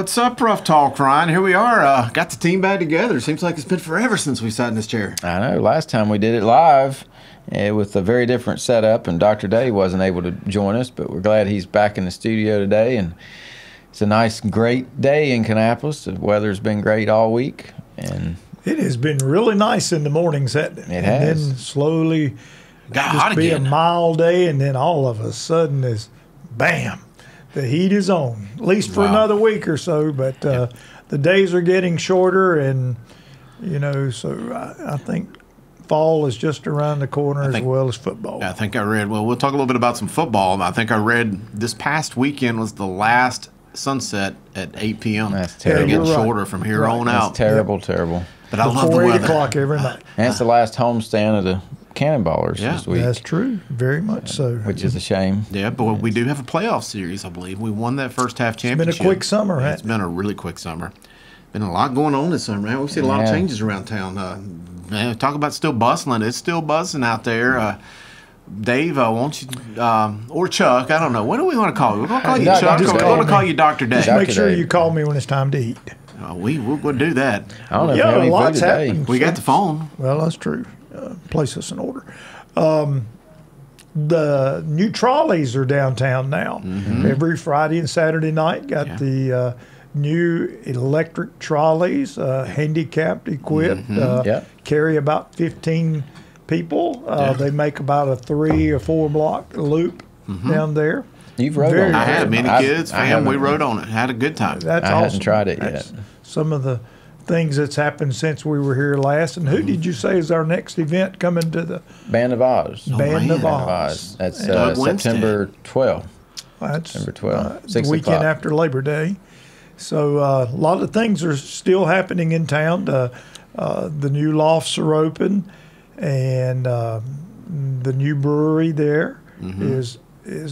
What's up, Rough Talk, Ryan? Here we are. Got the team back together. Seems like it's been forever since we sat in this chair. I know. Last time we did it live with a very different setup, and Dr. Day wasn't able to join us, but we're glad he's back in the studio today. And it's a nice, great day in Kannapolis. The weather's been great all week. And it has been really nice in the mornings, hasn't it? It has. And then slowly Got just hot be again. a mild day, and then all of a sudden is bam, the heat is on, at least for Wow. another week or so. But the days are getting shorter, and so I think fall is just around the corner as well as football. I think I read, well, we'll talk a little bit about some football. I think I read this past weekend was the last sunset at 8 p.m. That's terrible. They're getting You're right. shorter from here on that's out. terrible, terrible. But I love the Before 8 weather. o'clock every night. And it's the last homestand of the Cannonballers Yeah. this week, That's true, very much so. which is a shame. Yeah, but we do have a playoff series, I believe. We won that first half It's been championship. a quick summer, It's hasn't it? been a really quick summer. Been a lot going on this summer, man. We've seen a lot of Yeah. changes around town. Man, talk about still bustling. It's still buzzing out there. Dave, won't you, or Chuck, I don't know. What do we want to call you? We're going to call you Doc- Chuck, just or we're call going to me. call you Dr. Dave. Doc- Make sure Dave. you call me when it's time to eat. We'll do that. I don't know if Yeah, we have any food lots today. happened. We got the phone. Well, that's true. Place us in order. The new trolleys are downtown now. Every Friday and Saturday night, got Yeah. the new electric trolleys, handicapped equipped, Yep. carry about 15 people. They make about a 3 or 4 block loop down there. You've rode Very on it. I had many I- kids, I fam. We haven't. rode on it. Had a good time. That's I awesome. hadn't tried it That's yet. some of the things that's happened since we were here last. And who did you say is our next event coming to the Band of Oz. Band of man. Oz? That's Doug Winstead. September 12th. That's September 12th, the 6 weekend o'clock. after Labor Day. So a lot of things are still happening in town. The new lofts are open, and the new brewery there is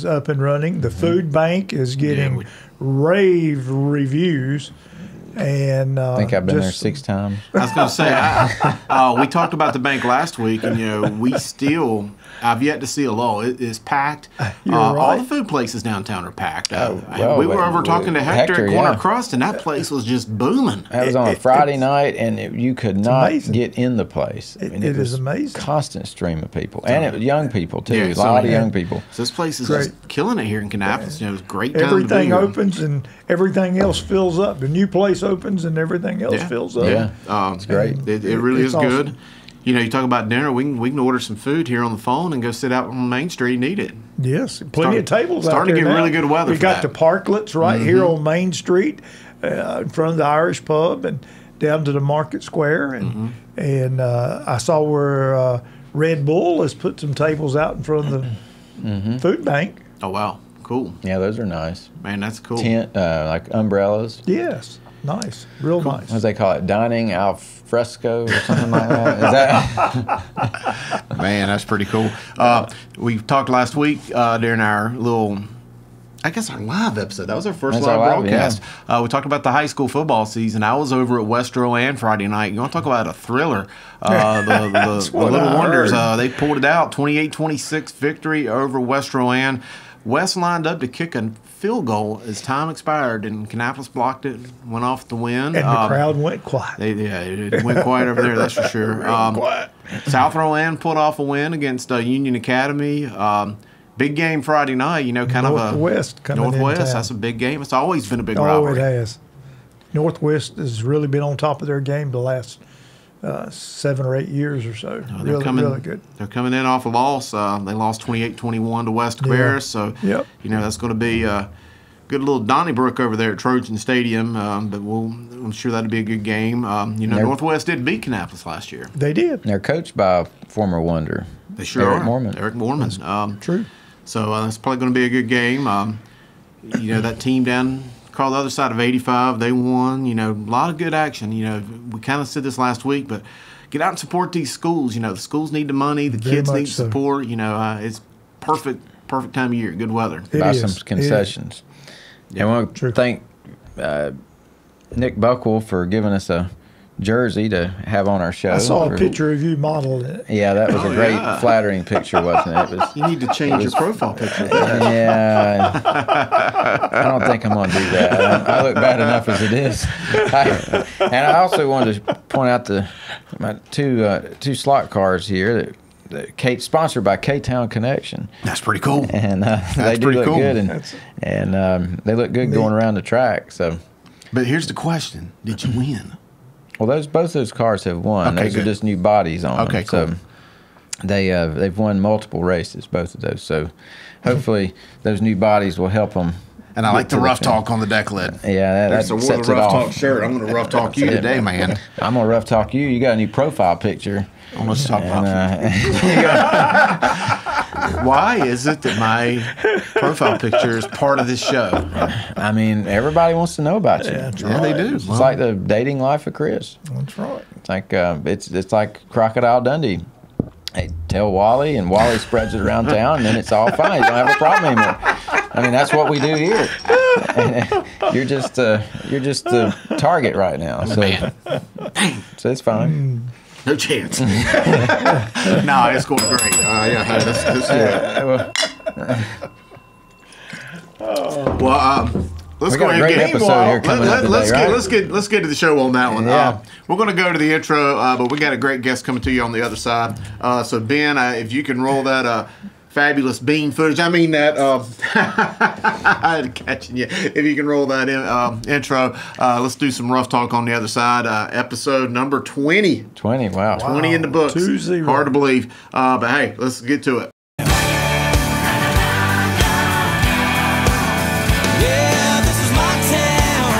up and running. The food bank is getting we- rave reviews. And I think I've been there just 6 times. I was going to say, we talked about the bank last week, and we still. I've yet to see a lull. It is packed. You're All right. the food places downtown are packed. well, we were over but- talking to Hector at Corner yeah. Crust, and that place was just booming. That was on a Friday night, and you could not amazing. get in the place. I mean, It was is amazing. Constant stream of people, and it was young people too. Yeah, a so lot of many- young people. So this place is Great. just killing it here in Kannapolis. It was a great time everything to be here. opens and everything else fills up. The new place opens and everything else Yeah. fills up. Yeah. It's great. It really It's is good. awesome. You talk about dinner. We can order some food here on the phone and go sit out on Main Street and eat it. Yes, plenty of tables out starting to there get now. really good weather We for got that. the parklets right here on Main Street, in front of the Irish pub, and down to the Market Square. And I saw where Red Bull has put some tables out in front of the food bank. Oh wow, cool, Yeah, those are nice. man. That's cool. Tent, like umbrellas. Yes, nice, real nice. What do they call it? Dining al fresco or something like that? Is that? Man, that's pretty cool. We talked last week during our little, I guess our live episode. That was our first That's live our live, broadcast. We talked about the high school football season. I was over at West Rowan Friday night. You want to talk about a thriller? The what Little I Wonders, heard. they pulled it out. 28-26 victory over West Rowan. West lined up to kick a field goal as time expired, and Kannapolis blocked it, went off the win. And the crowd went quiet. It went quiet over there, that's for sure. quiet. South Rowan pulled off a win against Union Academy. Big game Friday night, kind of a Northwest coming in Northwest. town. That's a big game. It's always been a big Oh, rivalry. it has. Northwest has really been on top of their game the last 7 or 8 years or so. They're coming, really good. They're coming in off a loss. They lost 28-21 to West Cabarrus. So, Yep. that's going to be a good little Donnybrook over there at Trojan Stadium. But I'm sure that'll be a good game. Northwest did beat Kannapolis last year. They did. They're coached by a former Wonder. They sure Eric are. Mormon. Eric Mormon. True. So it's probably going to be a good game. That team down called the other side of 85, they won. A lot of good action. We kind of said this last week, but get out and support these schools. The schools need the money, the Very kids much need so. support. It's perfect time of year, good weather. It Buy is. some It is. concessions. And I want to True. thank Nick Buckwell for giving us a jersey to have on our show. I saw a picture of you modeling it. Yeah, that was a great, yeah. flattering picture, wasn't it? It was, You need to change your profile picture. yeah, I don't think I'm going to do that. I look bad enough as it is. And I also wanted to point out my two slot cars here that sponsored by K-Town Connection. That's pretty cool. And they do pretty look cool. good, and they look good going around the track. So, But here's the question: did you win? well, both those cars have won. Okay, Those good. are just new bodies on Okay, them. So cool. they've won multiple races, both of those. So hopefully those new bodies will help them. And I like the rough talk on the deck lid. Yeah, that There's sets a it rough talk off. shirt. I'm going to rough talk you today, man. I'm gonna rough talk you. You got a new profile picture. Let's talk And, about why is it that my profile picture is part of this show? I mean, everybody wants to know about you. Yeah, they do. It's like the dating life of Chris. That's right. It's like it's like Crocodile Dundee. They tell Wally, and Wally spreads it around town, and then it's all fine. You don't have a problem anymore. I mean, that's what we do here. And you're just the target right now. So, so it's fine. No chance. No, it's going great. Yeah, let's We go got a ahead great and get episode here coming up today, right? let's get to the show on that one. Yeah. We're going to go to the intro, but we got a great guest coming to you on the other side. So Ben, if you can roll that fabulous bean footage. I mean that. I had to catch you. If you can roll that intro, let's do some rough talk on the other side. Episode number 20. 20. Wow. 20 in the books. 2-0. Hard to believe. But hey, let's get to it. Yeah, this is my town.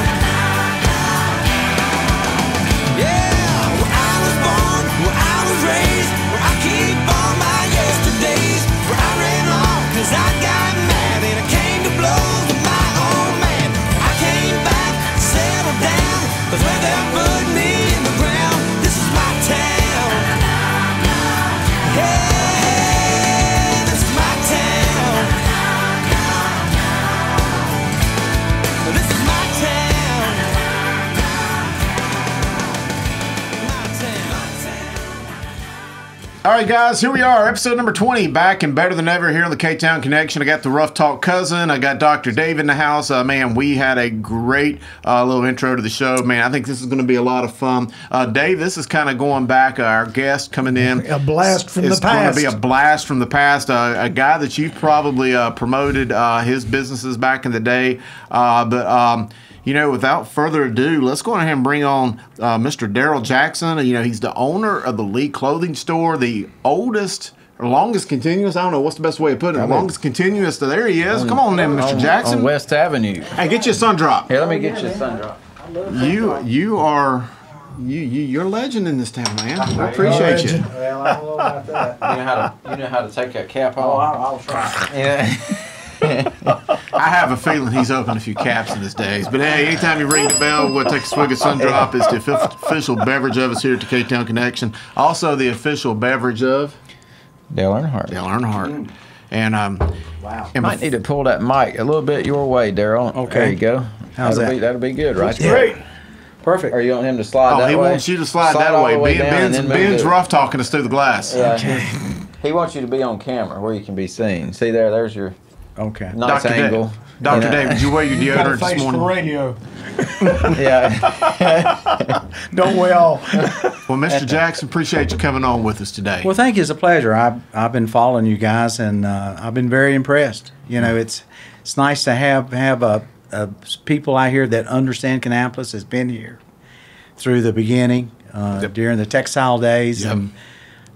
Yeah, where I was born, where I was raised, where I keep all my yesterdays, where I ran off 'cause I got mad and I came to blows with my old man. I came back, settled down, 'cause where they put me in the ground, this is my town. Yeah, this is my town. This is my town. My town. All right, guys, here we are, episode number 20, back and better than ever here on the K-Town Connection. I got the Rough Talk cousin. I got Dr. Dave in the house. Man, we had a great little intro to the show. Man, I think this is going to be a lot of fun. Dave, this is kind of going back. Our guest coming in. A blast from the It's going past. to be a blast from the past. A guy that you've probably promoted his businesses back in the day. You know, without further ado, let's go ahead and bring on Mr. Daryl Jackson. You know, he's the owner of the Lee Clothing Store, the oldest or longest continuous. I don't know what's the best way of putting it. Longest continuous. There he is. Come on, then, Mr. Jackson. On West Avenue. Hey, get you a sun drop. Here, let me get you a sun drop. You're a legend in this town, man. I appreciate you. Well, I don't know about that. You know how to take that cap off. I'll try. Yeah. I have a feeling he's opened a few caps in his days. But hey, anytime you ring the bell, we'll take a swig of Sun Drop. It's the official beverage of us here at the K-Town Connection. Also the official beverage of Dale Earnhardt. Dale Earnhardt. And Wow. and Might need to pull that mic a little bit your way, Daryl. Okay. There you go. How's that? That'll be good, right? Great. Perfect. Or you want him to slide that he way? wants you to slide that all way. the way down and then move Ben's it. rough talking us through the glass. Yeah, he wants you to be on camera where you can be seen. See there? There's your Okay. nice Dr. angle. Dr. And, Dave, did you wear your Got a deodorant this face for morning? radio. Yeah. Don't we all? Well, Mr. Jackson, appreciate you coming on with us today. Well, thank you. It's a pleasure. I've been following you guys, and I've been very impressed. You know, it's nice to have people out here that understand Kannapolis, has been here through the beginning, during the textile days, Yep. and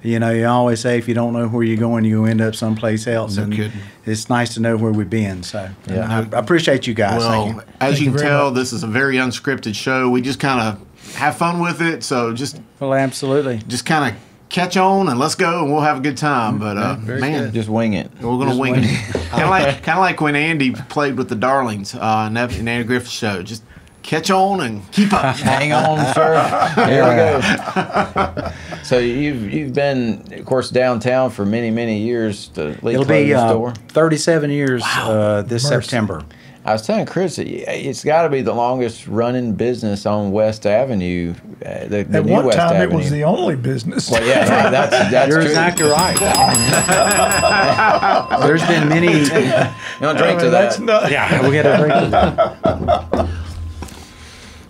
you know, you always say if you don't know where you're going, you end up someplace else. No and kidding. It's nice to know where we've been. So Yeah. I appreciate you guys. Thank Well, you. as you can very tell, much. this is a very unscripted show. We just kind of have fun with it. So just Well, absolutely. kind of catch on and let's go and we'll have a good time. But very man, Just wing it. we're gonna Just wing wing it. kind of like when Andy played with the Darlings in Andy Griffith's show. Just catch on and keep up. Hang on, sir. Here we go. So you've been, of course, downtown for many years. The Lee It'll be Clothing Store. 37 years this September. I was telling Chris, it's got to be the longest running business on West Avenue. The At new one West time, Avenue. it was the only business. Well, yeah, that's You're true. exactly right. There's been many. You don't drink to That's that. not. Yeah, we got to drink to that.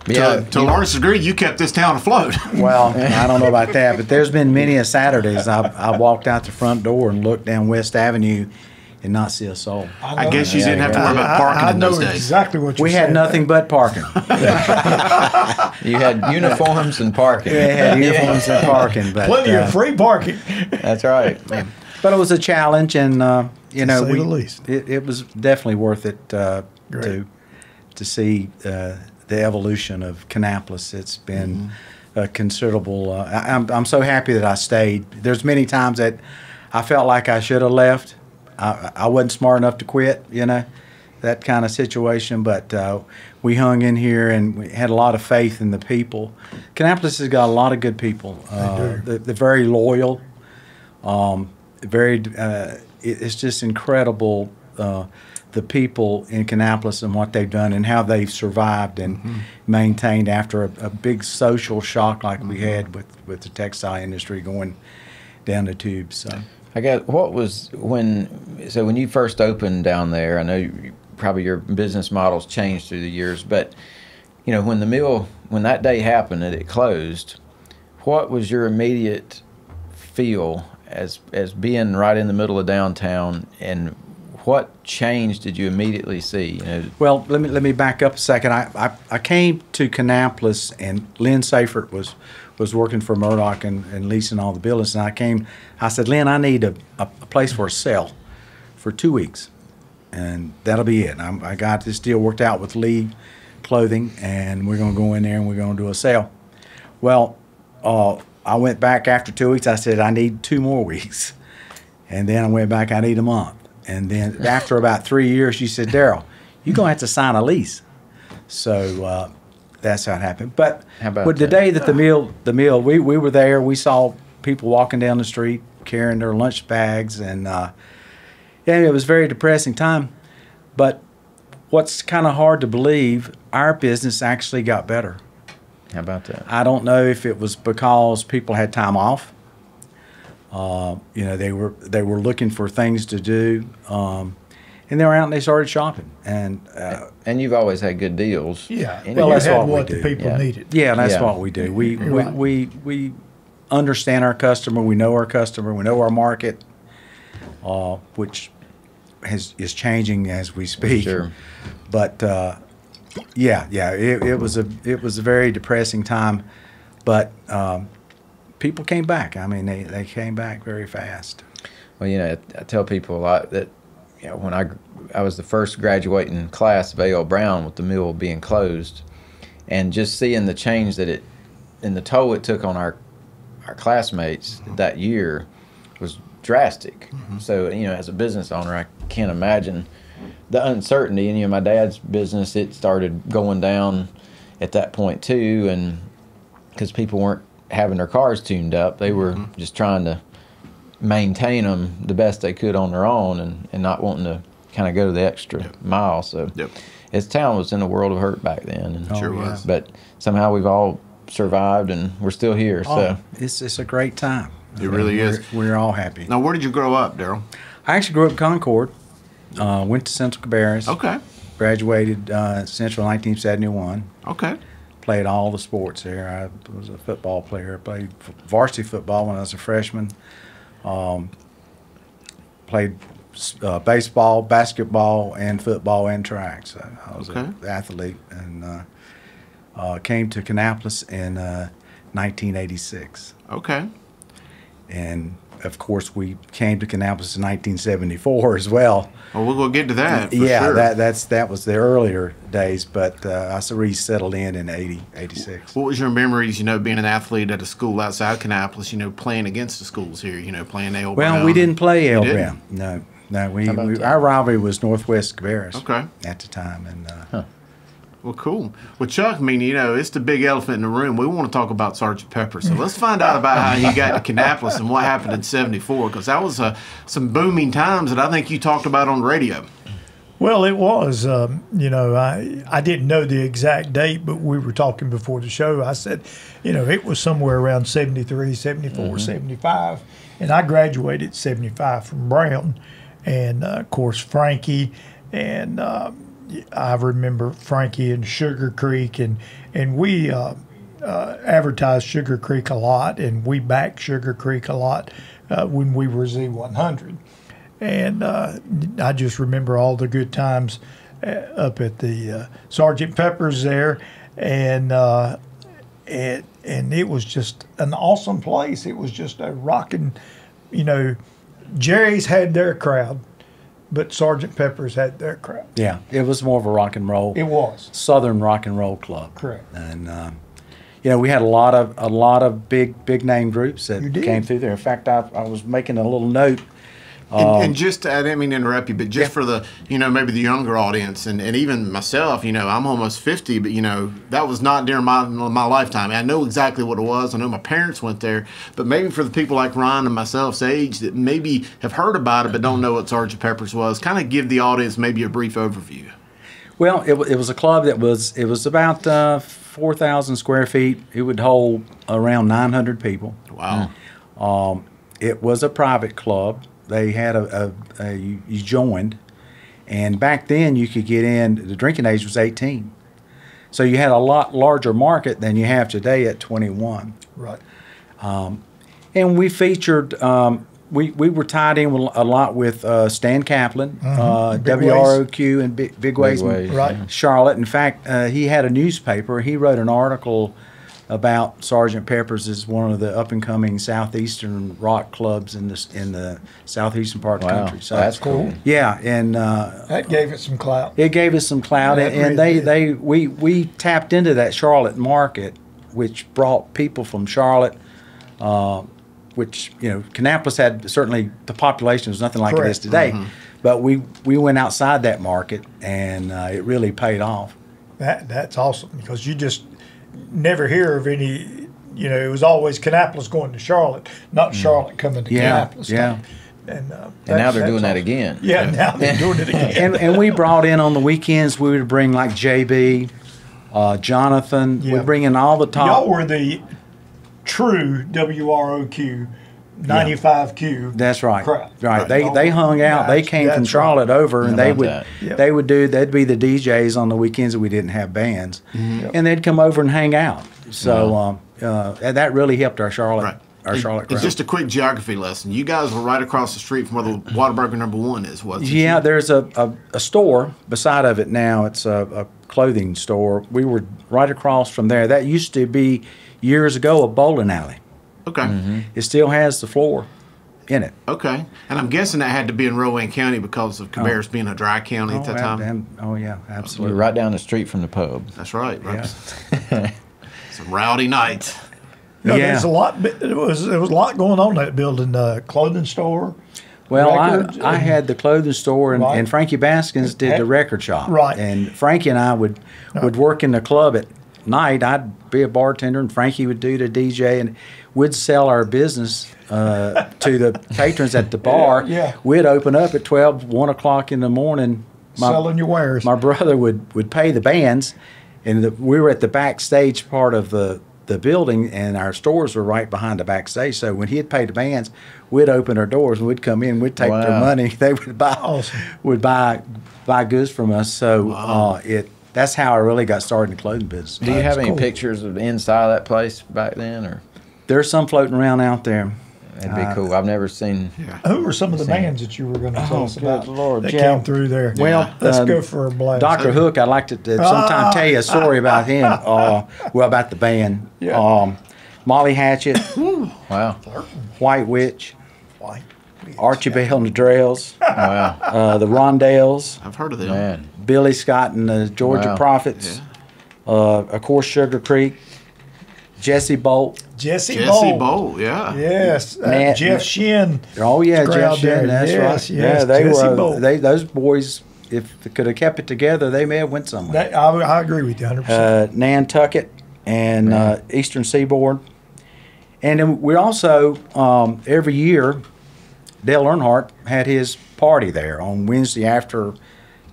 Yeah, To a large degree, you kept this town afloat. Well, I don't know about that, but there's been many a Saturdays I walked out the front door and looked down West Avenue and not see a soul. I guess you didn't have to worry about parking I in know those days. exactly what you're We saying. had nothing but parking. you had uniforms and parking. We had uniforms and parking, but Plenty of free parking. That's right. but it was a challenge, and you know, say the least. It was definitely worth it Great. to see the evolution of Kannapolis. It's been a considerable. I'm so happy that I stayed. There's many times that I felt like I should have left. I wasn't smart enough to quit, you know, that kind of situation. But we hung in here, and we had a lot of faith in the people. Kannapolis has got a lot of good people. They're very loyal. It's just incredible the people in Kannapolis and what they've done and how they've survived and maintained after a big social shock like we had with the textile industry going down the tubes. So. I guess when you first opened down there, I know probably your business models changed through the years, but you know, when that day happened and it closed, what was your immediate feel as being right in the middle of downtown, and what change did you immediately see? You know, Well, let me back up a second. I came to Kannapolis, and Lynn Seifert was working for Murdoch and leasing all the buildings. And I said, Lynn, I need a place for a sale for 2 weeks, and that'll be it. I got this deal worked out with Lee Clothing, and we're going to go in there and we're going to do a sale. Well, I went back after 2 weeks. I said, I need 2 more weeks. And then I went back, I need a month. And then after about 3 years, she said, Daryl, you're going to have to sign a lease. So that's how it happened. But How about with the that? day that the meal, we were there. We saw people walking down the street carrying their lunch bags. And yeah, it was a very depressing time. But what's kind of hard to believe, our business actually got better. how about that? I don't know if it was because people had time off. You know, they were looking for things to do, and they were out and they started shopping. And And you've always had good deals. Yeah. Anyway. Well, you that's had what we what do. the people Yeah. needed. yeah, that's Yeah. what we do. Right. We understand our customer. We know our customer. We know our market, which is changing as we speak. Sure. But it was a very depressing time, but people came back. I mean, they came back very fast. Well, you know, I tell people a lot that, you know, when I was the first graduating class of A.L. Brown with the mill being closed, and just seeing the change and the toll it took on our classmates that year was drastic. So, you know, as a business owner, I can't imagine the uncertainty. And, you know, my dad's business, it started going down at that point too, and because people weren't having their cars tuned up, they were just trying to maintain them the best they could on their own, and not wanting to kind of go the extra mile. So Yep. his town was in a world of hurt back then. And, Sure yeah. was. But somehow we've all survived, and we're still here. So It's a great time. It really is. We're all happy. Now, where did you grow up, Daryl? I actually grew up in Concord. Went to Central Cabarrus. Okay. Graduated Central in 1971. Okay. Played all the sports there. I was a football player. I played varsity football when I was a freshman. Played baseball, basketball, and football and track. So I was Okay. an athlete, and came to Kannapolis in 1986. Okay. And of course, we came to Kannapolis in 1974 as well. Well, we'll get to that. For Yeah, sure. that was the earlier days, but I resettled in 86. What was your memories, you know, being an athlete at a school outside Kannapolis, you know, playing against the schools here, you know, playing A.L. Well, Brown? we didn't play You El didn't? Brown. No, about that? our rivalry was Northwest Cabarrus. Okay. At the time, and Well, cool. Well, Chuck, I mean, you know, it's the big elephant in the room. We want to talk about Sergeant Pepper. So let's find out about how he got to Kannapolis and what happened in '74, because that was some booming times that I think you talked about on the radio. Well, it was. I didn't know the exact date, but we were talking before the show. I said, it was somewhere around 73, 74, 75. And I graduated 75 from Brown. And, of course, Frankie. And I remember Frankie and Sugar Creek. And we advertised Sugar Creek a lot. And we backed Sugar Creek a lot when we were Z100. And I just remember all the good times up at the Sergeant Pepper's there, and it was just an awesome place. It was just a rocking, Jerry's had their crowd, but Sergeant Pepper's had their crowd. Yeah, it was more of a rock and roll. It was Southern rock and roll club. correct. And we had a lot of big name groups that You did. came through there. In fact, I was making a little note. And just, I didn't mean to interrupt you, but just for the, maybe the younger audience and even myself, I'm almost 50, but, that was not during my lifetime. I know exactly what it was. I know my parents went there, but maybe for the people like Ryan and myself's age that maybe have heard about it but don't know what Sergeant Pepper's was, kind of give the audience maybe a brief overview. Well, it was a club that was about 4,000 square feet. It would hold around 900 people. Wow. It was a private club. They had you joined, and back then you could get in. The drinking age was 18, so you had a lot larger market than you have today at 21. Right. And we featured. We were tied in with a lot with Stan Kaplan, Big WROQ, and Big Ways, Ways, Right. Charlotte. In fact, he had a newspaper. He wrote an article about Sergeant Pepper's as one of the up and coming southeastern rock clubs in the southeastern part of the Wow, country. So that's cool. Yeah, and That gave it some clout. it gave us some clout, That and really we tapped into that Charlotte market, which brought people from Charlotte. Which Kannapolis had certainly the population was nothing like it is Correct. today, but we went outside that market, and it really paid off. That's awesome because you just never hear of any. It was always Kannapolis going to Charlotte, not Charlotte coming to Yeah, Kannapolis. yeah. And now they're doing that awesome. again. Yeah, now they're doing it again. And we brought in on the weekends. We would bring like JB, Jonathan. Yeah. We'd bring in all the top. Y'all were the true WROQ 95Q. That's right. crowd. Right. Right. They hung out. They That's- came from that's Charlotte over, and How they about would that? Yep. they'd be the DJs on the weekends that we didn't have bands, Mm-hmm. and they'd come over and hang out. So and that really helped our Charlotte Right. Charlotte It's crowd. just a quick geography lesson. You guys were right across the street from where the Whataburger #1 is, wasn't it? Yeah, there's a store beside of it now. It's a clothing store. We were right across from there. That used to be years ago a bowling alley. Okay. It still has the floor in it. Okay. And I'm guessing that had to be in Rowan County because of Cabarrus being a dry county at that time. Oh yeah, We're absolutely. right down the street from the pub. That's right. Yeah. Some rowdy nights. Yeah. Yeah. There's a lot. There was a lot going on in that building. Clothing store. Well, records I and- had the clothing store, and, Right. and Frankie Baskins did the record shop. Right. And Frankie and I would work in the club at night. I'd be a bartender, and Frankie would do the DJ, and we'd sell our business to the patrons at the bar. Yeah. We'd open up at 12, 1 o'clock in the morning. Selling your wares. My brother would pay the bands, and we were at the backstage part of the building, and our stores were right behind the backstage. So when he'd pay the bands, we'd open our doors and we'd come in, we'd take their Wow. money. They would buy Awesome. buy goods from us. So that's how I really got started in the clothing business. Do you have any cool. pictures of the inside of that place back then, or There's some floating around out there. that'd be cool? I've never seen. Who were some of the bands that you were going to tell us good about Lord, that yeah. came through there? Well, let's go for a blast. Dr. Hook, I'd like to sometime tell you a story about him. About the band. Yeah. Molly Hatchet, Wow. White Witch, White. Archie Bell and the Drells, Wow. the Rondales, I've heard of them. Man. Billy Scott and the Georgia Wow. Prophets, of course Sugar Creek, Jesse Bolt. Jesse Jesse Bolt. Bolt, yeah. Yes. Man- Jeff Shin. Oh yeah, Crowd Jeff Shin, there. that's Yes, right. yes, Yeah, they Jesse were. Bolt. Those boys, if they could have kept it together, they may have went somewhere. I agree with you 100%. Nantucket and Eastern Seaboard, and then we also every year, Dale Earnhardt had his party there on Wednesday after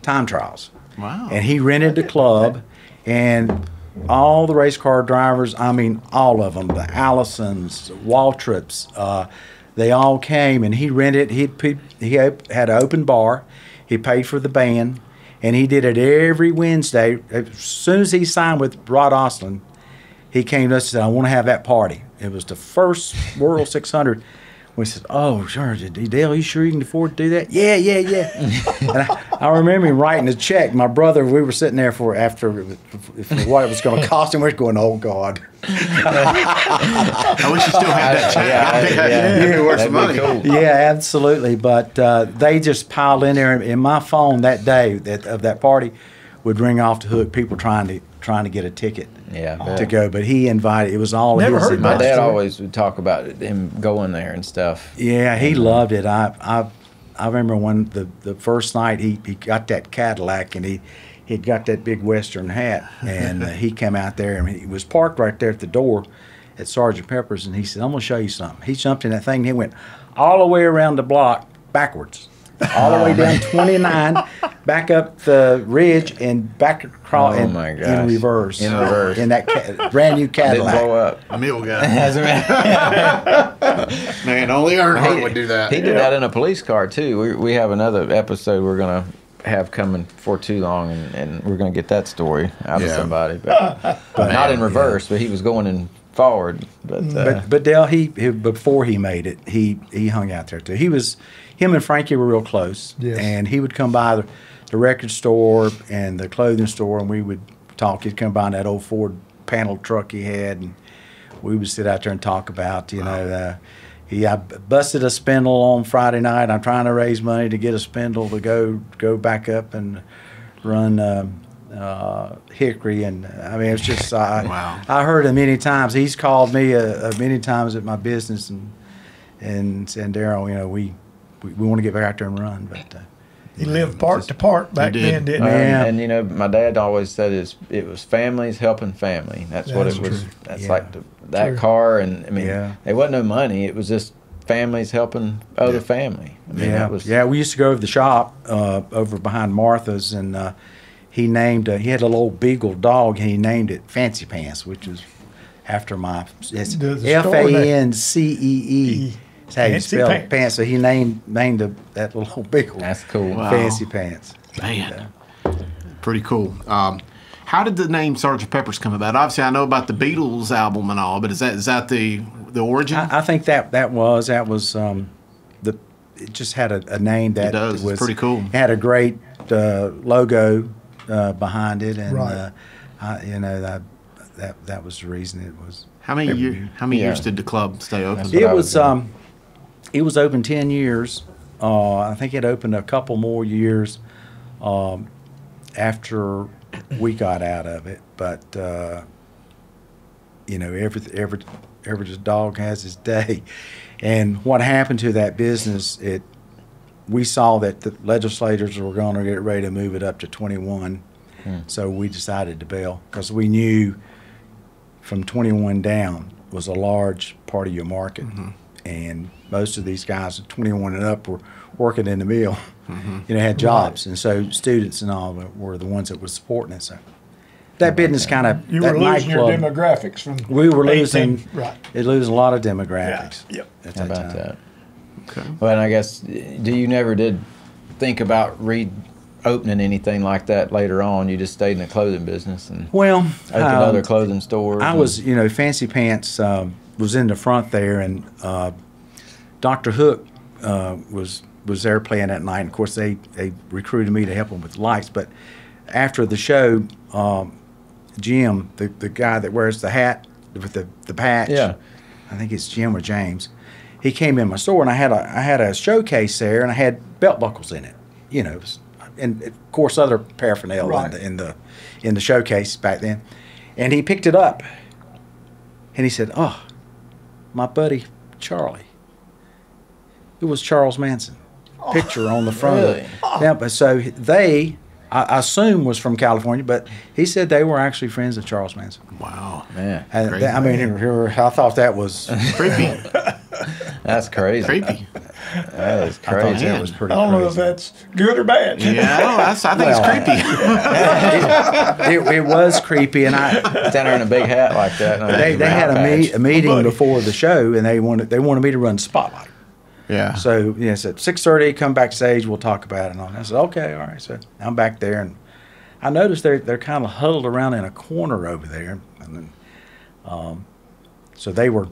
time trials. Wow. And he rented the club, and all the race car drivers, I mean, all of them, the Allisons, Waltrips, they all came, and he rented. He had an open bar. He paid for the band, and he did it every Wednesday. As soon as he signed with Rod Oslin, he came to us and said, "I want to have that party." It was the first World 600. We said, "Oh, sure, Dale, you sure you can afford to do that?" Yeah. And I remember him writing a check. My brother, we were sitting there for what it was going to cost him. We're going, "Oh God." I wish you still had that check. Yeah. Worth That'd some be money. cool. Yeah, absolutely. But they just piled in there, and my phone that day of that party would ring off the hook. People trying to get a ticket Yeah, I to bet. go, but he invited. It was all Never his heard My that advice. dad story. always would talk about him going there and stuff. Yeah, he loved it. I remember when the first night he got that Cadillac, and he'd got that big Western hat, and he came out there, and he was parked right there at the door at Sergeant Pepper's, and he said, "I'm gonna show you something." He jumped in that thing, and he went all the way around the block backwards, all the way down 29, back up the ridge, and back across Oh, my in gosh. reverse. In reverse. In that brand new Didn't Cadillac. blow up. A mule guy. As a matter- Man, only Earnhardt would do that. He did that in a police car too. We have another episode we're gonna have coming for too long, and we're gonna get that story out of Yeah. somebody, but not in reverse. But he was going in forward. But Dale, he before he made it, he hung out there too. Him and Frankie were real close, Yes. and he would come by the record store and the clothing store, and we would talk. He'd come by in that old Ford panel truck he had, and we would sit out there and talk about, I busted a spindle on Friday night. I'm trying to raise money to get a spindle to go back up and run Hickory, and I mean it's just Wow. I heard him many times. He's called me many times at my business and said, "Darryl, we want to get back out there and run," but. He lived part to part back did. then, didn't he? Yeah. And my dad always said it was families helping family. That's what That's it was. true. That's Yeah. like that True. car, and I mean, Yeah. there wasn't no money. It was just families helping other family. I mean, that was we used to go over the shop over behind Martha's, and he named he had a little beagle dog, and he named it Fancy Pants, which was after my The store FANCEE. That's how you Fancy spell Pants. pants. So he named that little beagle That's cool. Wow. Fancy Pants. Man, pretty cool. How did the name Sgt. Pepper's come about? Obviously, I know about the Beatles album and all, but is that the origin? I think that was it just had a name that It does. It's was pretty cool. It had a great logo behind it, and Right. that was the reason it was. How many years Yeah. did the club stay open? That's what I was doing. It was open 10 years. I think it opened a couple more years after we got out of it. But every dog has his day. And what happened to that business? We saw that the legislators were going to get ready to move it up to 21. So we decided to bail because we knew from 21 down was a large part of your market. And most of these guys at 21 and up were working in the mill, had jobs. And so students and all were the ones that were supporting it. So that business kind of, You that were losing your nightclub, demographics from. we were 18 losing, Right. it losing a lot of Yeah. demographics. Yep. At How that about time. that? Okay. Well, and I guess, you never did think about reopening anything like that later on? You just stayed in the clothing business and Well, opened other clothing stores? I and- was, Fancy Pants was in the front there, and Dr. Hook was there playing that night. And of course, they recruited me to help them with lights. But after the show, Jim, the guy that wears the hat with the patch, Yeah. I think it's Jim or James, he came in my store, and I had a showcase there, and I had belt buckles in it, and of course other paraphernalia Right. in the showcase back then. And he picked it up, and he said, "Oh, my buddy Charlie." It was Charles Manson picture on the front of it. Yeah, but so I assume was from California, but he said they were actually friends of Charles Manson. Wow. Man, And Crazy. I mean, I thought that was Creepy. that's crazy. Creepy. That is I thought crazy. that was pretty I don't know if crazy. that's good or bad. Yeah, I think it's creepy. It was creepy, and Stand there in a big hat like that. and they had patch. a meeting buddy. before the show, and they wanted me to run the spotlight. Yeah. So yes, at 6:30, come backstage. We'll talk about it. And all that. I said, okay, all right. So I'm back there, and I noticed they're kind of huddled around in a corner over there, and then, so they were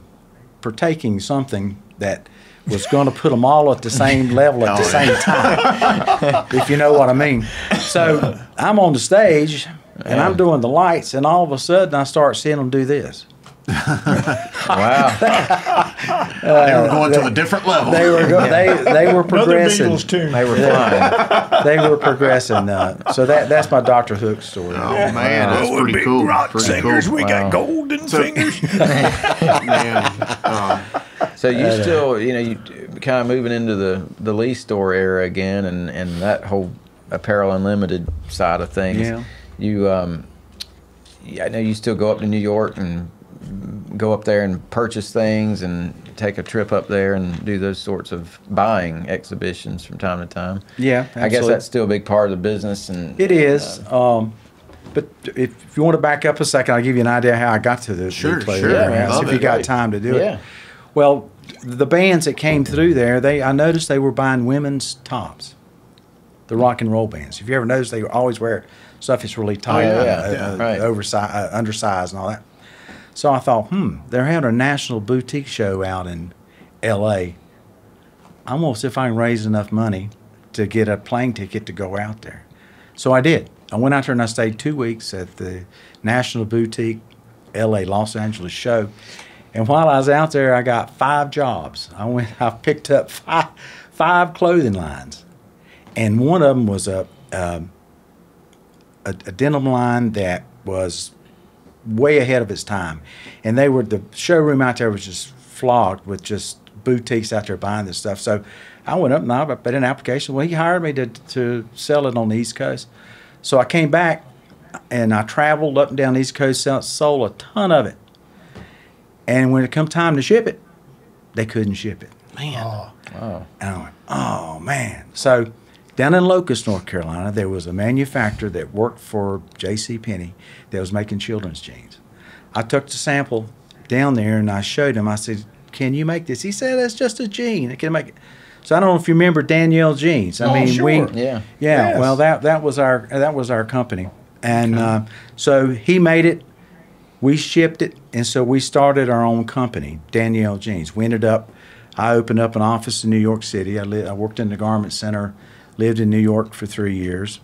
partaking something that was going to put them all at the same level at the same time, if you know what I mean. So I'm on the stage, and I'm doing the lights, and all of a sudden I start seeing them do this. Wow. They were going to a different level. They were they were Another progressing. Beatles tune. They were flying. They were progressing. So that's my Dr. Hook story. Oh man, that's Oh, pretty big cool. rock Pretty singers, cool. we got golden fingers. Man, So you still, you kind of moving into the Lee store era again, and that whole Apparel Unlimited side of things. Yeah. You, I know you still go up to New York and go up there and purchase things and take a trip up there and do those sorts of buying exhibitions from time to time. Yeah, I guess absolutely. that's still a big part of the business. And It is. But if you want to back up a second, I'll give you an idea how I got to the Sure, clothing sure. brand, Yeah, love if you it. got Right. time to do Yeah. it. Well, the bands that came through there, I noticed they were buying women's tops. The rock and roll bands. If you ever noticed, they always wear stuff that's really tight, yeah, right. oversized, undersized, and all that. So I thought, they're having a national boutique show out in L.A. I'm gonna see if I can raise enough money to get a plane ticket to go out there. So I did. I went out there and I stayed 2 weeks at the National Boutique L.A. Los Angeles show. And while I was out there, I got 5 jobs. I picked up five clothing lines, and one of them was a denim line that was way ahead of its time. And the showroom out there was just flogged with just boutiques out there buying this stuff. So I went up and I put in an application. Well, he hired me to sell it on the East Coast. So I came back and I traveled up and down the East Coast, sold a ton of it. And when it come time to ship it, they couldn't ship it. man. wow. And I went, oh, man. So down in Locust, North Carolina, there was a manufacturer that worked for J.C. Penney that was making children's jeans. I took the sample down there and I showed him. I said, can you make this? He said, it's just a jean. I can make it. So I don't know if you remember Danielle Jeans. I mean, sure. Yeah. Yes. well, that was our company. And so he made it. We shipped it, and so we started our own company, Danielle Jeans. I opened up an office in New York City. I worked in the Garment Center, lived in New York for 3 years.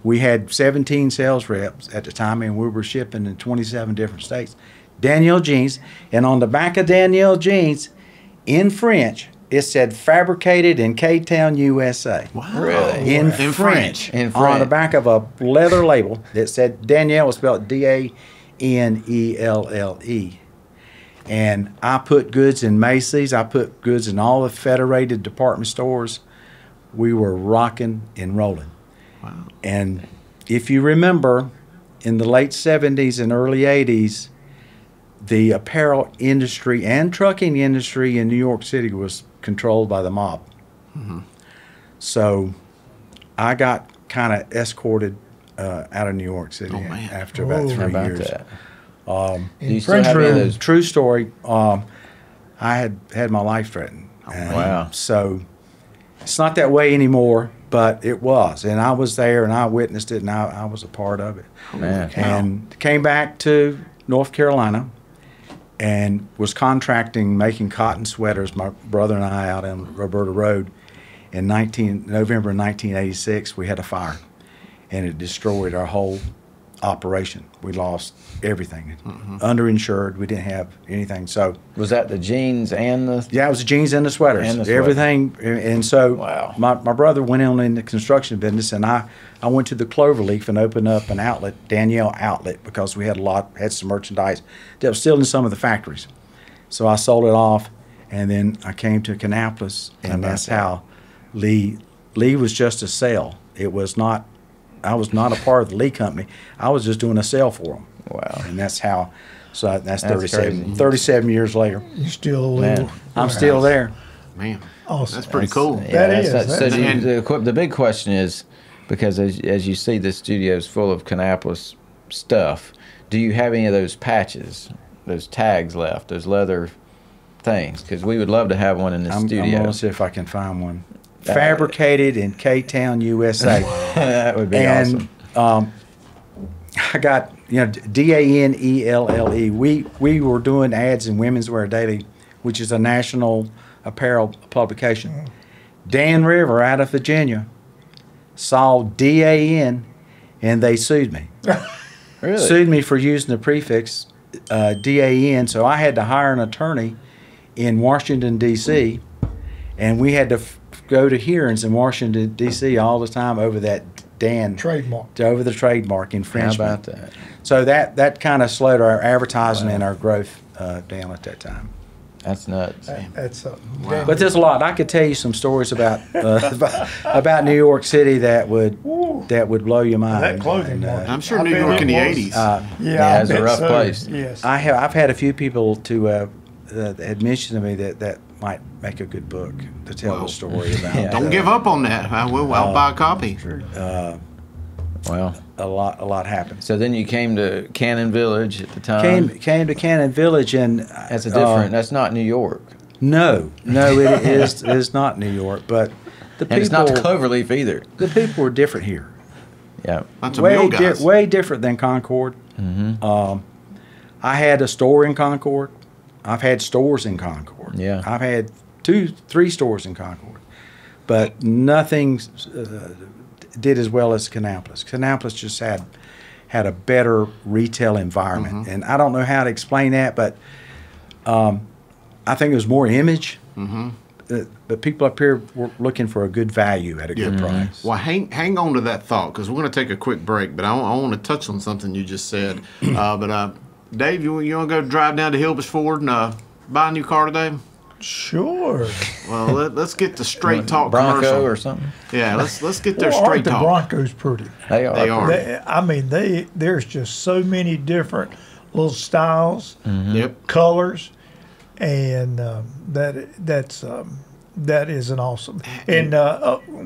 We had 17 sales reps at the time, and we were shipping in 27 different states. Danielle Jeans, and on the back of Danielle Jeans, in French, it said fabricated in K-Town, USA. Wow. Really? In In French. In On French. the back of a leather label that said Danielle was spelled Danelle. And I put goods in Macy's. I put goods in all the Federated department stores. We were rocking and rolling. Wow. And if you remember, in the late 70s and early 80s, the apparel industry and trucking industry in New York City was controlled by the mob. So I got kind of escorted out of New York City man. after about Oh. 3 How about years. that? Do In you still French have any of room. those? True story. I had my life threatened. And wow. So it's not that way anymore, but it was. And I was there and I witnessed it and I was a part of it. Man. And came back to North Carolina and was contracting making cotton sweaters, my brother and I, out on Roberta Road. In November 1986, we had a fire, and it destroyed our whole operation. We lost everything. Underinsured, we didn't have anything. So Was that the jeans and the? yeah, it was the jeans and the sweaters, And the sweater. everything. And so Wow. my brother went in the construction business, and I went to the Cloverleaf and opened up an outlet, Danielle Outlet, because we had some merchandise that was still in some of the factories. So I sold it off, and then I came to Kannapolis, and that's how Lee was just a sale. It was not. I was not a part of the Lee company. I was just doing a sale for them. Wow. And that's how. So that's That's 37. crazy. 37 years later. You're still a Man. little. I'm still there. Man, Awesome. that's pretty cool. That is. So And- the big question is, because as you see, this studio is full of Kannapolis stuff. Do you have any of those patches, those tags left, those leather things? Because we would love to have one in the I'm studio. going to see if I can find one. Fabricated in K-Town, USA. That would be And awesome. I got, DANELLE. We were doing ads in Women's Wear Daily, which is a national apparel publication. Dan River out of Virginia saw DAN and they sued me. Really? Sued me for using the prefix DAN, so I had to hire an attorney in Washington, D.C., and we had to go to hearings in Washington, D.C. all the time over that Dan. Trademark. Over the trademark How infringement. about that? So that kind of slowed our advertising and our growth down at that time. That's nuts. That's something. Wow. But there's a lot. I could tell you some stories about about New York City that would blow your mind. That clothing And, market. I'm sure I New bet York it in the was. 80s. Yeah, it's I a bet rough so. place. Yes. I've had a few people to had mentioned to me that might make a good book to tell Well, the story about. yeah. Don't give up on that. I'll buy a copy. Well, A lot happened. so then you came to Cannon Village at the time. Came to Cannon Village and That's a different. That's not New York, No, it is not New York, but the and it's not people Cloverleaf either. the people were different here. Yeah. That's a real guys. Way different than Concord. I had a store in Concord. I've had stores in Concord. Yeah. I've had 2-3 stores in Concord, but nothing did as well as Kannapolis. Kannapolis just had a better retail environment, and I don't know how to explain that, but I think it was more image. The people up here were looking for a good value at a good price. Well, hang on to that thought because we're going to take a quick break. But I want to touch on something you just said. Dave, you want to go drive down to Hilbish Ford and buy a new car today? Sure. Well, let's get the straight talk Bronco commercial. or something. Yeah, let's get their Well, straight aren't the talk. Broncos pretty? They are. They are. I mean, there's just so many different little styles, Yep. colors, and that is an awesome. And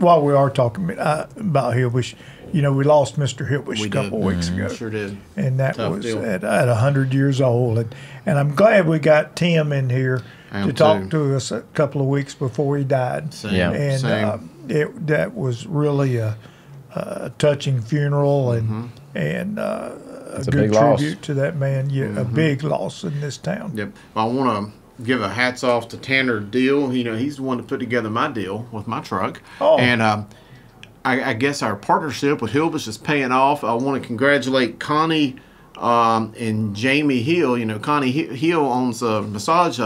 while we are talking about Hilbish, we lost Mr. Hilbish We a couple did. weeks ago. Sure did. And that Tough was deal. at 100 years old. And I'm glad we got Tim in here I am to talk too. to us a couple of weeks before he died. Same. Yeah. And Same. that was really a touching funeral Mm-hmm. and a It's a good big loss. tribute to that man. Yeah, a Mm-hmm. big loss in this town. Yep. Well, I want to give a hats off to Tanner Deal. He's the one that put together my deal with my truck. Oh. And I guess our partnership with Hilbish is paying off. I want to congratulate Connie and Jamie Hill. Connie Hill owns a massage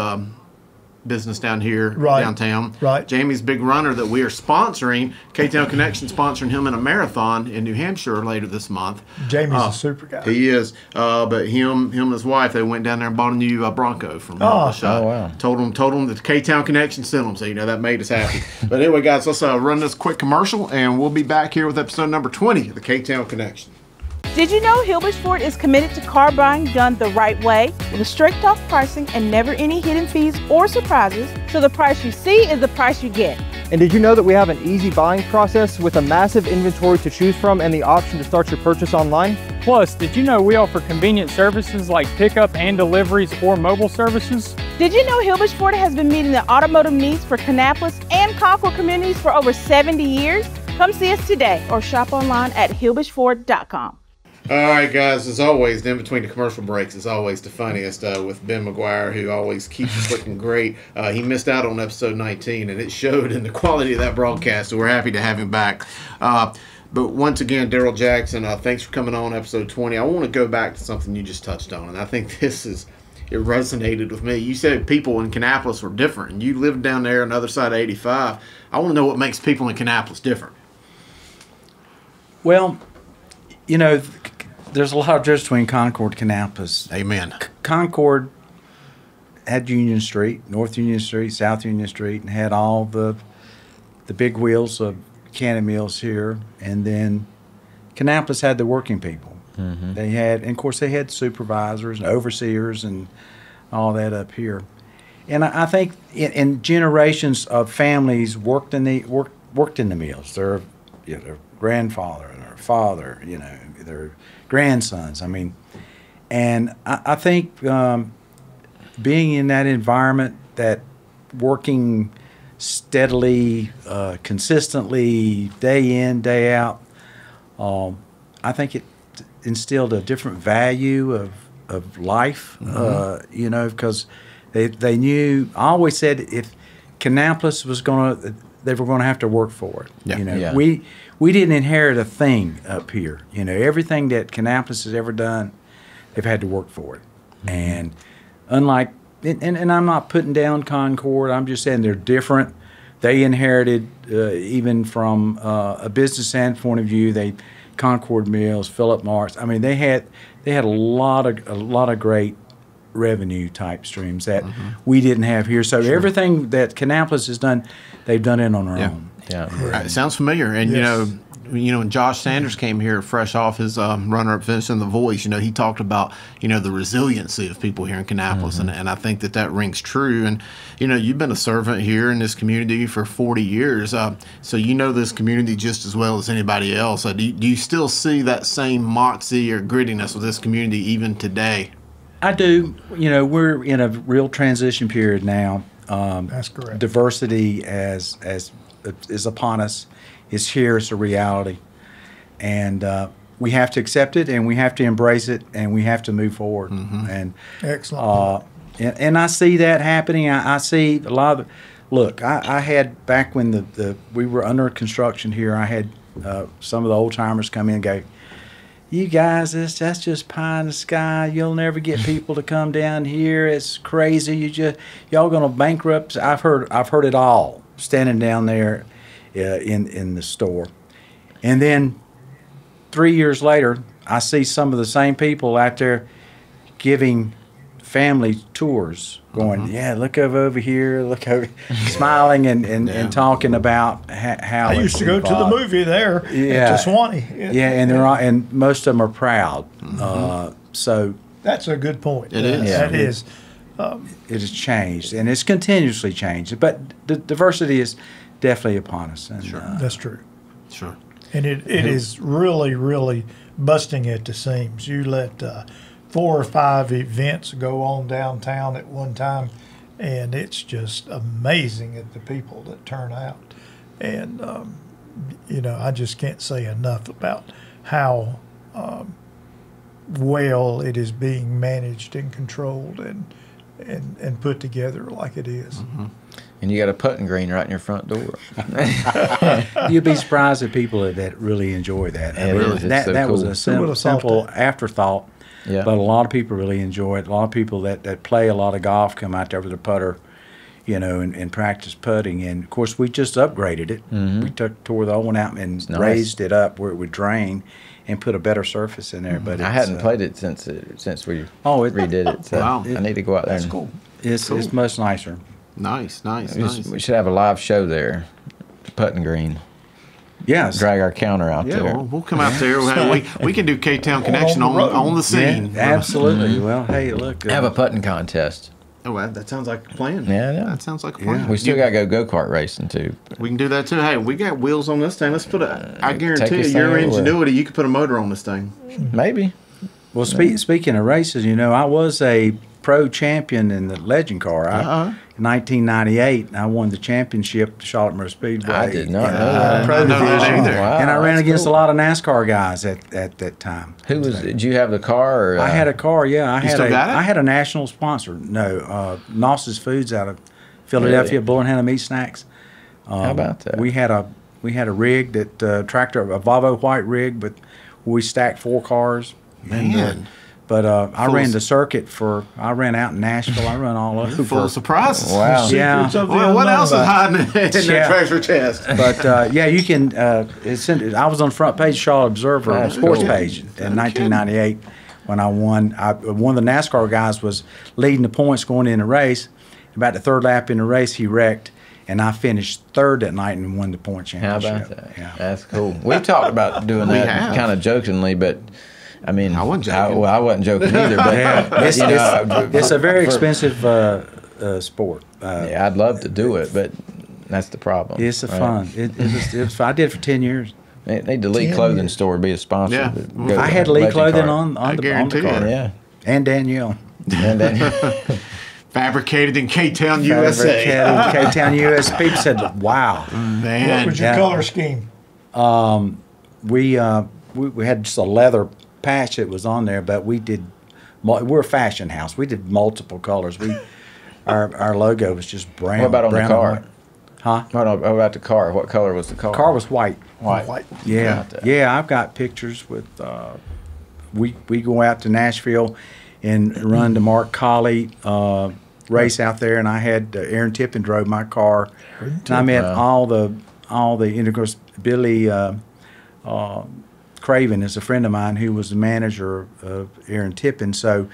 business down here Right. downtown. Right. Jamie's big runner that we are sponsoring. K-Town Connection sponsoring him in a marathon in New Hampshire later this month. Jamie's a super guy. He is, but him and his wife, they went down there and bought a new Bronco from Hilbish. Oh, wow. Told them that the K-Town Connection sent them, so that made us happy. But anyway, guys, let's run this quick commercial, and we'll be back here with episode number 20 of the K-Town Connection. Did you know Hilbish Ford is committed to car buying done the right way with a straight off pricing and never any hidden fees or surprises, so the price you see is the price you get. And did you know that we have an easy buying process with a massive inventory to choose from and the option to start your purchase online? Plus, did you know we offer convenient services like pickup and deliveries or mobile services? Did you know Hilbish Ford has been meeting the automotive needs for Kannapolis and Concord communities for over 70 years? Come see us today or shop online at hilbishford.com. All right, guys, as always, in between the commercial breaks, is always the funniest with Ben McGuire, who always keeps us looking great. He missed out on episode 19, and it showed in the quality of that broadcast, so we're happy to have him back. But once again, Daryl Jackson, thanks for coming on episode 20. I want to go back to something you just touched on, and I think it resonated with me. You said people in Kannapolis were different, and you lived down there on the other side of 85. I want to know what makes people in Kannapolis different. Well, there's a lot of difference between Concord and Kannapolis. Amen. Concord had Union Street, North Union Street, South Union Street, and had all the big wheels of Cannon Mills here. And then Kannapolis had the working people. Mm-hmm. They had, and of course, they had supervisors and overseers and all that up here. And I think in generations of families worked in the mills. Their grandfather, their father, their grandsons. I mean, and I think being in that environment, that working steadily, consistently, day in, day out, I think it instilled a different value of life, because they knew. I always said if Kannapolis they were going to have to work for it. Yeah. We didn't inherit a thing up here. Everything that Kannapolis has ever done, they've had to work for it. And unlike, and I'm not putting down Concord, I'm just saying they're different. They inherited, even from a business standpoint of view, Concord Mills, Philip Morris. I mean, they had a lot of great revenue type streams that we didn't have here. So everything that Kannapolis has done, they've done it on their own. Yeah. It sounds familiar. And, Yes. when Josh Sanders came here fresh off his runner-up finish in The Voice, he talked about, the resiliency of people here in Kannapolis. And I think that rings true. And, you've been a servant here in this community for 40 years. So you know this community just as well as anybody else. Do you still see that same moxie or grittiness with this community even today? I do. We're in a real transition period now. That's correct. Diversity is upon us. It's here. It's a reality, and we have to accept it, and we have to embrace it, and we have to move forward. And Excellent. and I see that happening. I see a lot of. Look, I had back when we were under construction here. I had some of the old timers come in and go, "You guys, that's just pie in the sky. You'll never get people to come down here. It's crazy. Y'all gonna bankrupt." I've heard it all standing down there in the store, and then 3 years later, I see some of the same people out there giving family tours, going, "Yeah, look over here, look over," smiling and talking about how I used to go to the movie there to Swanee. Yeah, and and most of them are proud. So That's a good point. It is. That is. it has changed, and it's continuously changed. But the diversity is definitely upon us. And, That's true. Sure. And it is really, really busting at the seams. You let 4 or 5 events go on downtown at one time, and it's just amazing at the people that turn out. And, I just can't say enough about how well it is being managed and controlled and put together like it is. And you got a putting green right in your front door. You'd be surprised at people that really enjoy that. It is. It's so that was cool. a Who would've thought simple that? afterthought, Yeah. but a lot of people really enjoy it. A lot of people that play a lot of golf come out there with a putter, and practice putting. And, of course, we just upgraded it. We tore the old one out and nice. raised it up where it would drain and put a better surface in there. But I hadn't played it since we Oh, redid it. So Wow. I need to go out there. That's and- cool. It's much nicer. Nice. We should have a live show there, putting green. Yes. Drag our counter out Yeah, there. we'll come out there. We can do K-Town Connection on the road. on the scene. Yeah, absolutely. Well, hey, look. Have a putting contest. Oh, that sounds like a plan. Yeah, yeah. That sounds like a plan. We still got to go-kart racing, too. We can do that too. Hey, we got wheels on this thing. Let's put I take guarantee you, this your thing over. ingenuity, you could put a motor on this thing. Maybe. Well, speaking of races, I was a pro champion in the legend car. In 1998, I won the championship at Charlotte Motor Speedway. I did not in know the that. Pro I didn't know that division. either. Wow, And I ran that's against cool. a lot of NASCAR guys at that time. Who was? Did you have the car? Or, I had a car, yeah. I still got it? I had a national sponsor. No, Noss's Foods out of Philadelphia, Really? Bullenham Meat Snacks. How about that? We had a rig that tractor, a Volvo white rig, but we stacked 4 cars. Man. But I Full ran of- the circuit I ran out in Nashville. I run all over. Full of surprises. Wow. Yeah. Secrets of the Well, what unknown. else is hiding in that Yeah. treasure chest? But yeah, you can. I was on the front page of Charlotte Observer That's sports cool. page in 1998 when I won. One of the NASCAR guys was leading the points going in the race. About the 3rd lap in the race, he wrecked, and I finished 3rd that night and won the point How championship. about that? Yeah. That's cool. We've talked about doing We that have. kind of jokingly, but I mean, I wasn't joking. I wasn't joking either. But Yeah, you know, it's a very for- expensive sport. Yeah, I'd love to do it, but that's the problem. It's a right? fun. It was fun. I did it for 10 years. They need the Lee Clothing Store to be a sponsor. Yeah. to go to I had the Lee Legend Clothing card. on I the guarantee car. it. Yeah. And Danielle. And then, Fabricated in K-Town, USA. K-Town, US. People said, wow. What Man. was your Yeah. color scheme? We had just a leather patch that was on there, but we're a fashion house. We did multiple colors. Our logo was just brown. what about on the brown and car? white. Huh? What about the car? What color was the car? Car was white. white. Yeah, Got that. yeah. I've got pictures with. We go out to Nashville and run the Mark Colley race out there, and I had Aaron Tippin drove my car, and I met all the and of course Billy Craven is a friend of mine who was the manager of Aaron Tippin, so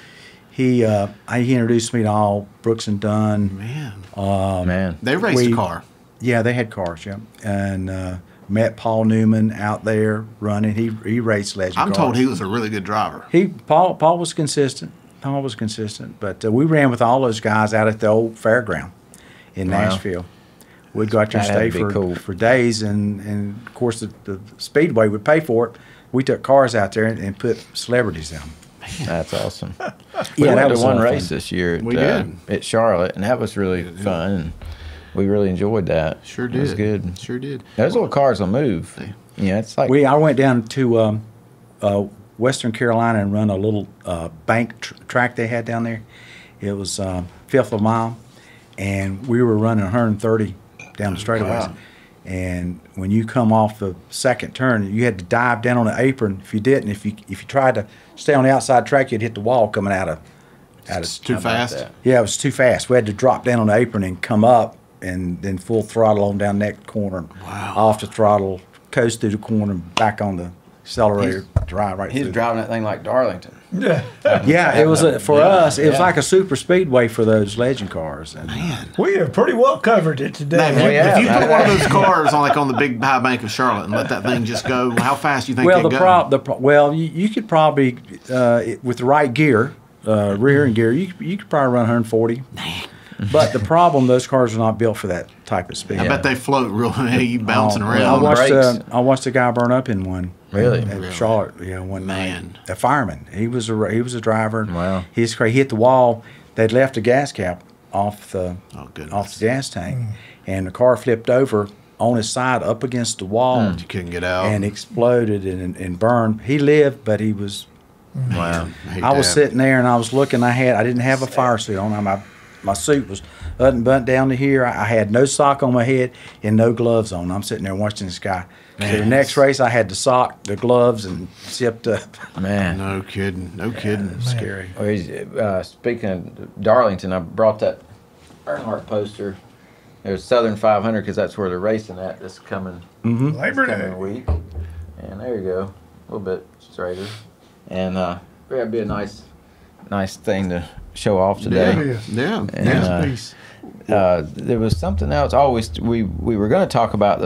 he introduced me to all Brooks and Dunn. Man. They raced a car. Yeah, they had cars, yeah, and met Paul Newman out there running. He raced legend I'm cars. told he was a really good driver. Paul was consistent. Paul was consistent, but we ran with all those guys out at the old fairground in Wow. Nashville. We'd go out there and That stay had to be cool. for days, and of course the Speedway would pay for it. We took cars out there and put celebrities in them. That's awesome. We Yeah, went that to was a one lot of race fun. this year We did. at Charlotte, and that was really fun. And we really enjoyed that. Sure did. It was good. Sure did. Those little cars will move. Yeah, it's like I went down to Western Carolina and run a little bank track they had down there. It was fifth of a mile, and we were running 130 down the straightaways. And when you come off the second turn, you had to dive down on the apron. If you didn't, if you tried to stay on the outside track, you'd hit the wall coming out of. It's too fast. that? Yeah, it was too fast. We had to drop down on the apron and come up, and then full throttle on down that corner. Wow. Off the throttle, coast through the corner, and back on the accelerator, drive right he's through. driving that thing like Darlington. Yeah, it was for us. It was like a super speedway for those legend cars. And, We have pretty well covered it today. Man, yeah. if you put one of those cars on the big high bank of Charlotte and let that thing just go, how fast do you think well, it'd go? you could probably with the right gear, rear end gear, you could probably run 140. But the problem, those cars are not built for that type of speed. I bet they float real you bouncing I around. brakes. watched a guy burn up in one. Really? At Charlotte, one Man. night. A fireman. He was a driver. Wow. He hit the wall. They'd left a gas cap off the goodness. off the gas tank, and the car flipped over on his side up against the wall You couldn't get out. and exploded and burned. He lived, but he was. Wow. I was sitting there and I was looking. I didn't have a fire suit on. My suit was unbuttoned down to here. I had no sock on my head and no gloves on. I'm sitting there watching this guy. So the next race, I had the sock, the gloves, and zipped up. Man. No kidding. No kidding. Scary. Speaking of Darlington, I brought that Earnhardt poster. There's Southern 500 because that's where they're racing at this coming Labor coming Day. week. And there you go, a little bit straighter. And that'd be a nice thing to show off today. It is. Yeah. And, Yeah. Piece. there was something else. We were going to talk about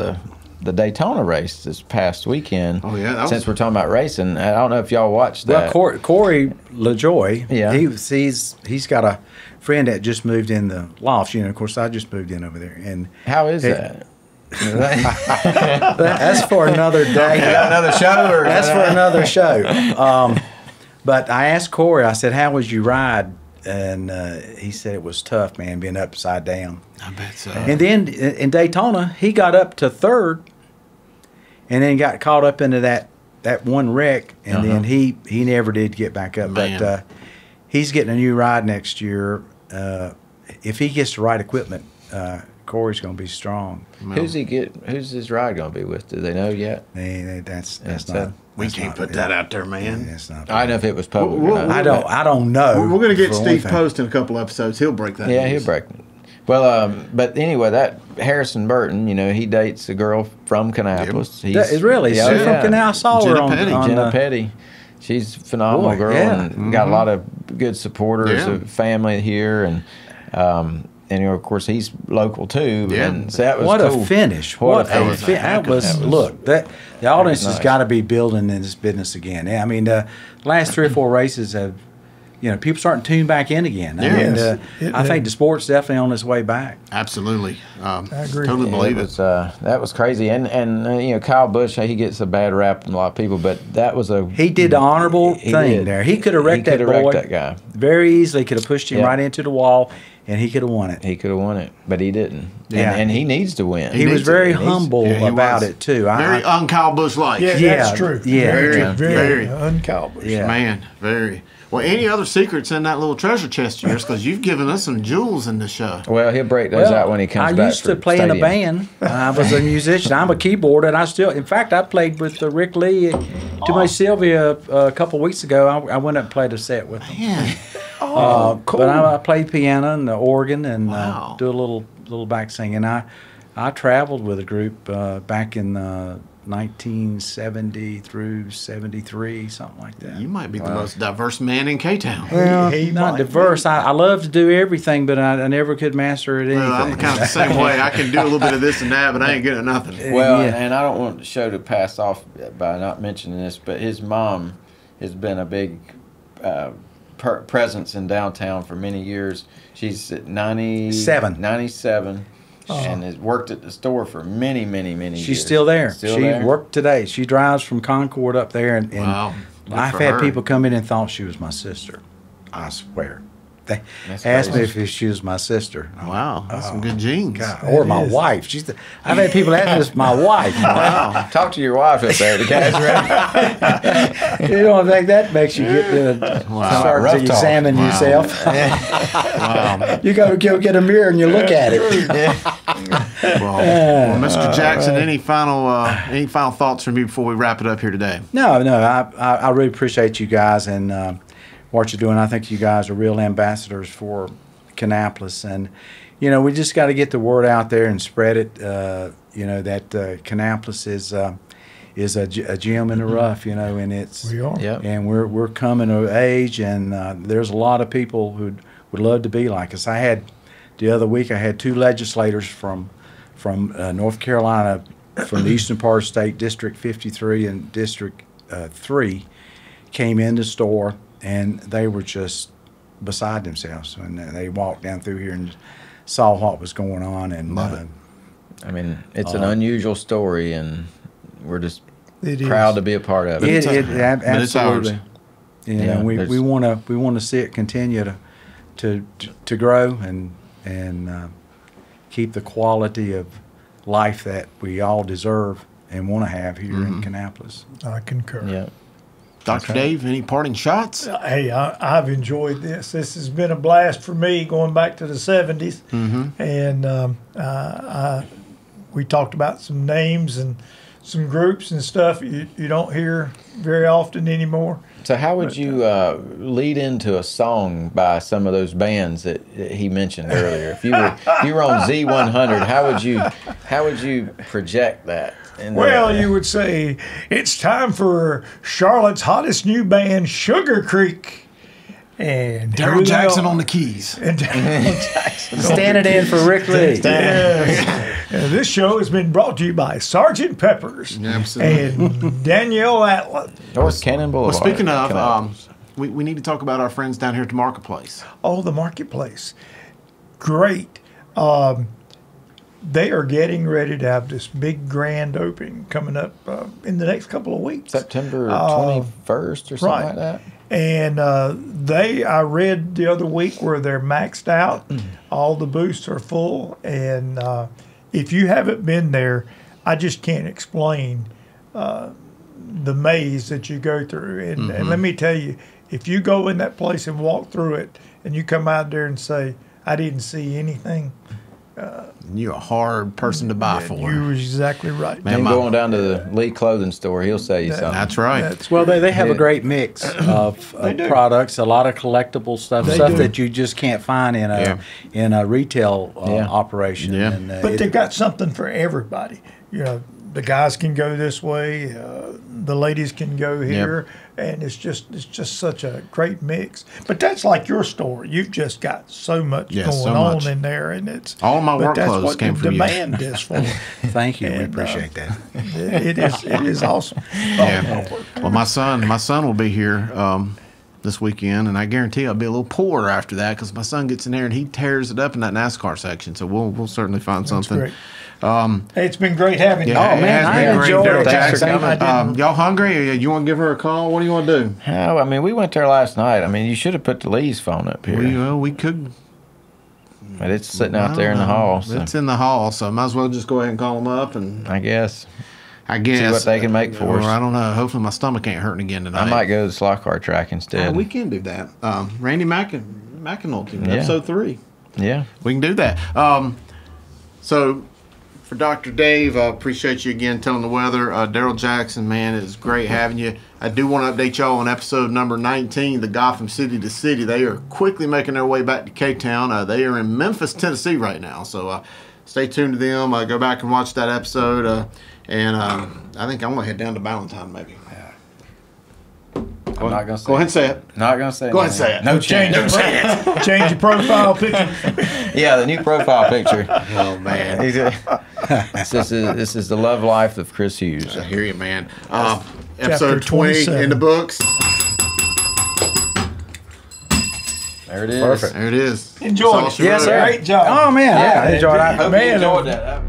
the Daytona race this past weekend. Oh, yeah, that was- Since we're talking about racing, I don't know if y'all watched that. Well, Corey LaJoy, Yeah. he's got a friend that just moved in the loft. Of course, I just moved in over there, and How is Hey. that? that's for another day. You got another show, or That's for another show. But I asked Corey, I said, how was your ride? And he said it was tough, man, being upside down. I bet so. And then in Daytona, he got up to third and then got caught up into that one wreck. And then he never did get back up. Man. But he's getting a new ride next year. If he gets the right equipment, Corey's going to be strong. Who's his ride going to be with? Do they know yet? That's That's not. it. We that's can't not- put that out there, man. That's not. I don't know if it was public. Well, or not. I don't know. We're going to get for one Steve thing. Post in a couple episodes. He'll break that. Yeah, news. he'll break it. Well, but anyway, that Harrison Burton, he dates a girl from Kannapolis. That is really? Yeah, She's yeah. from Kannapolis. I saw her Jenna on, Petty. on Jenna Petty. She's a phenomenal Boy, girl yeah. and got a lot of good supporters, Yeah. a family here, and of course he's local too. Yeah. And so that was What cool. a finish! What a That finish. was look. The audience has nice. got to be building in this business again. Yeah, I mean, the last 3 or 4 races have people starting to tune back in again. Yes. I think the sport's definitely on its way back. Absolutely. I agree. Totally believe It was, that was crazy. And Kyle Busch, he gets a bad rap from a lot of people, but that was He did the honorable thing there. He could have wrecked that boy. That guy Very easily. Could have pushed him right into the wall, and he could have won it. He could have won it, but he didn't. Yeah. And he needs to win. He was very humble about it, too. Very un-Kyle Busch-like. Yeah, that's true. Yeah. Very un-Kyle Busch. Yeah. Man, very. Well, any other secrets in that little treasure chest of yours? Because you've given us some jewels in the show. Well, he'll break those out when he comes back. I used to play in a band. I was a musician. I'm a keyboarder, and in fact, I played with Rick Lee to my Sylvia a couple of weeks ago. I went up and played a set with him. Man. Cool. But I played piano and the organ and Wow. do a little back singing. I traveled with a group back in 1970 through 73, something like that. You might be the most diverse man in K-Town. Well, He not might diverse. I love to do everything, but I never could master it anything. Well, I'm kind of the same way. I can do a little bit of this and that, but I ain't good at nothing. Well, Yeah. and I don't want the show to pass off by not mentioning this, but his mom has been a big presence in downtown for many years. She's at 97, and has worked at the store for many, many, many years. She's still there. Still She there? worked today. She drives from Concord up there, and Wow. Good I've for had her. people come in and thought she was my sister. I swear. They That's asked me crazy. if she was my sister. Wow, that's some good genes. God, or my is. wife. I've had people ask me if it's my wife. Wow. Talk to your wife up there. The guy's ready. You don't think that makes you get to start Rough to talk. examine Wow. yourself? Wow. You go get a mirror and you look at it. Well, Mr. Jackson, any final thoughts from you before we wrap it up here today? No, I really appreciate you guys and what you're doing. I think you guys are real ambassadors for Kannapolis, and we just got to get the word out there and spread it. That Kannapolis is a gem in the rough, and it's We are. Yep. and we're coming of age, and there's a lot of people who would love to be like us. The other week I had 2 legislators from North Carolina, from the eastern part of the state, District 53 and District 3, came in the store, and they were just beside themselves when they walked down through here and saw what was going on. And Love it. I mean, it's an unusual story, and we're just It proud is. to be a part of it. It But it's ours. absolutely. Yeah, we there's- want to see it continue to grow and keep the quality of life that we all deserve and want to have here in Kannapolis. I concur. Yeah. Dr. Dave, any parting shots? Hey, I've enjoyed this. This has been a blast for me going back to the 70s. And we talked about some names and some groups and stuff you don't hear very often anymore. So how would you lead into a song by some of those bands that he mentioned earlier? If you were on Z100, how would you project that? Well, you would say it's time for Charlotte's hottest new band, Sugar Creek. And here Daryl they Jackson are. on the keys. And Daryl Jackson. Standing in for Rick Lee. Yes. And this show has been brought to you by Sergeant Peppers Absolutely. and Danielle Atlas. North Cannon Well, Boulevard. speaking of, Kannapolis. we need to talk about our friends down here at the Marketplace. Oh, the Marketplace. Great. They are getting ready to have this big grand opening coming up in the next couple of weeks. September 21st or something right. like that. And I read the other week where they're maxed out. All the booths are full. And if you haven't been there, I just can't explain the maze that you go through. And let me tell you, if you go in that place and walk through it and you come out there and say, I didn't see anything, You're a hard person to buy for. you're exactly right. Man, And my- going down to the Lee clothing store, he'll sell you something. That's right. That's Well, they have Yeah. a great mix of do. products, a lot of collectible stuff, They stuff do. that you just can't find in a retail Yeah. operation. Yeah. And, But they've got something for everybody. The guys can go this way, the ladies can go here, and it's just such a great mix. But that's like your store. You've just got so much Yeah, going so on much. in there, and it's All my but work that's clothes what came the from you. demand is for. Thank you. We And, appreciate that. It is awesome. Yeah. Well, my son will be here this weekend, and I guarantee I'll be a little poorer after that because my son gets in there and he tears it up in that NASCAR section. So we'll certainly find something. Great. Hey, it's been great having you. Yeah, Oh, man, it has I been great. enjoyed Daryl it. Jackson. Thanks for coming. Y'all hungry? Or you want to give her a call? What do you want to do? Oh, I mean, we went there last night. I mean, you should have put the Lee's phone up here. We could. But it's sitting out there in the hall. So It's in the hall, so I might as well just go ahead and call them up and I guess I guess see what they can make for or us. I don't know. Hopefully my stomach ain't hurting again tonight. I might go to the slot car track instead. We can do that. Randy McAnulty, Yeah. episode 3. Yeah. We can do that. So for Dr. Dave, I appreciate you again telling the weather. Daryl Jackson, man, it's great having you. I do want to update y'all on episode number 19, the Gotham City to City. They are quickly making their way back to K-Town. They are in Memphis, Tennessee right now. So stay tuned to them. Go back and watch that episode. And I think I'm going to head down to Ballantyne maybe. I'm not gonna say Go ahead and say it. Not gonna say Go ahead and say it. No chance. Change your profile picture. Yeah, the new profile picture. Oh, man. This is the love life of Chris Hughes. I hear you, man. Chapter Episode 20 27. in the books. There it is. Perfect. There it is. Enjoy That's all it. she Yes, wrote. sir. Great job. Oh man, I enjoyed that. Hope you enjoyed that.